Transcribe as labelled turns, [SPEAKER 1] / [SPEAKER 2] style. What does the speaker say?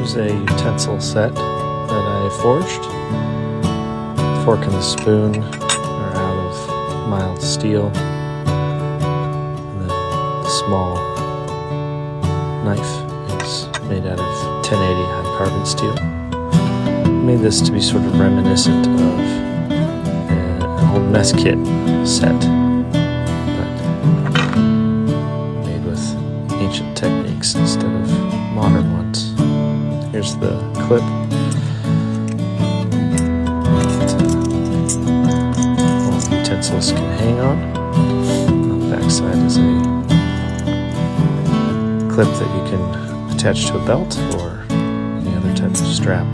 [SPEAKER 1] Here's a utensil set that I forged. The fork and the spoon are out of mild steel, and then the small knife is made out of 1080 high carbon steel. I made this to be sort of reminiscent of an old mess kit set, but made with ancient techniques instead of modern ones. Here's the clip that all the utensils can hang on. On the back side is a clip that you can attach to a belt or any other type of strap.